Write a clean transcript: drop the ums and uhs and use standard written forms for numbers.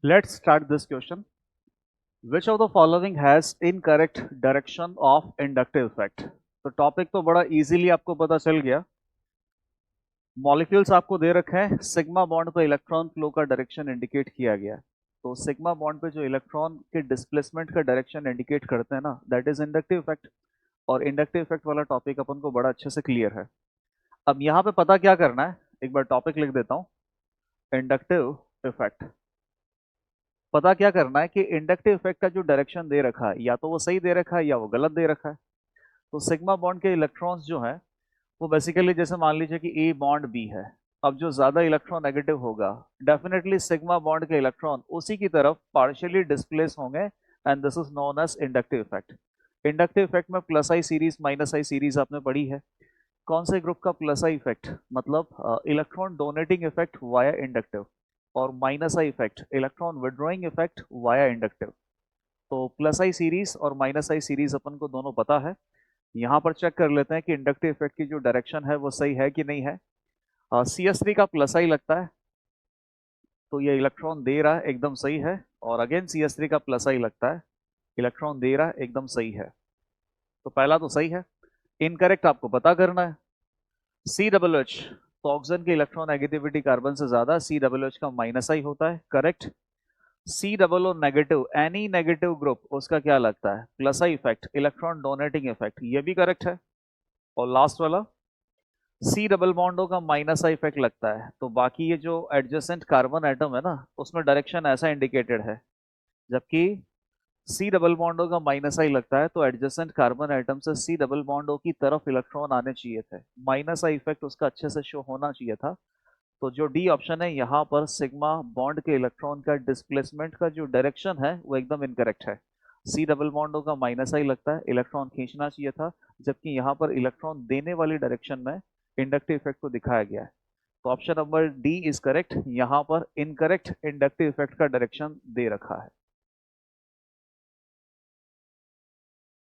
Let's start this question. Which of the following has incorrect direction of inductive effect? तो topic तो बड़ा easily आपको पता चल गया। मॉलिक्यूल्स आपको दे रखे हैं, सिग्मा बॉन्ड पे इलेक्ट्रॉन फ्लो का डायरेक्शन इंडिकेट किया गया है। तो सिग्मा बॉन्ड पे जो इलेक्ट्रॉन के डिस्प्लेसमेंट का डायरेक्शन इंडिकेट करते हैं ना, दैट इज इंडक्टिव इफेक्ट। और इंडक्टिव इफेक्ट वाला टॉपिक अपन को बड़ा अच्छे से क्लियर है। अब यहाँ पे पता क्या करना है, एक बार टॉपिक लिख देता हूँ। इंडक्टिव इफेक्ट पता क्या करना है कि इंडक्टिव इफेक्ट का जो डायरेक्शन दे रखा है, या तो वो सही दे रखा है या वो गलत दे रखा है। तो सिग्मा बॉन्ड के इलेक्ट्रॉन्स जो है वो बेसिकली जैसे मान लीजिए कि ए बॉन्ड बी है। अब जो ज्यादा इलेक्ट्रॉन नेगेटिव होगा, डेफिनेटली सिग्मा बॉन्ड के इलेक्ट्रॉन उसी की तरफ पार्शियली डिस्प्लेस होंगे, and this is known as inductive effect. Inductive effect में plus I series minus I series आपने पढ़ी है। कौन से ग्रुप का प्लस आई इफेक्ट, मतलब electron donating effect via inductive, और minus I effect electron withdrawing effect via inductive. तो प्लस आई सीरीज और माइनस आई सीरीज अपन को दोनों पता है। यहाँ पर चेक कर लेते हैं कि इंडक्टिव इफेक्ट की जो डायरेक्शन है वो सही है कि नहीं है। सी एस थ्री का प्लस आई लगता है, तो ये इलेक्ट्रॉन दे रहा है, एकदम सही है। और अगेन सी एस थ्री का प्लस आई लगता है, इलेक्ट्रॉन दे रहा है, एकदम सही है। तो पहला तो सही है। इनकरेक्ट आपको पता करना है। सी डबल एच, तो ऑक्सीजन की इलेक्ट्रॉन नेगेटिविटी कार्बन से ज्यादा, सी डबल एच का माइनस आई होता है, correct. C double O negative, any negative group, उसका क्या लगता है, plus I effect, electron donating effect, ये भी करेक्ट है। और लास्ट वाला सी डबल बॉन्डो का माइनस आई इफेक्ट लगता है। तो बाकी ये जो एडजेसेंट कार्बन एटम है ना, उसमें डायरेक्शन ऐसा इंडिकेटेड है। जबकि सी डबल बॉन्डो का माइनस आई लगता है, तो एडजेसेंट कार्बन एटम से सी डबल बॉन्डो की तरफ इलेक्ट्रॉन आने चाहिए थे, माइनस आई इफेक्ट उसका अच्छे से शो होना चाहिए था। तो जो डी ऑप्शन है यहाँ पर, सिग्मा बॉन्ड के इलेक्ट्रॉन का डिस्प्लेसमेंट का जो डायरेक्शन है वो एकदम इनकरेक्ट है। सी डबल बॉन्डो का माइनस आई लगता है, इलेक्ट्रॉन खींचना चाहिए था, जबकि यहाँ पर इलेक्ट्रॉन देने वाली डायरेक्शन में इंडक्टिव इफेक्ट को दिखाया गया है। तो option number D is correct. यहाँ पर इनकरेक्ट इंडक्टिव इफेक्ट का डायरेक्शन दे रखा है।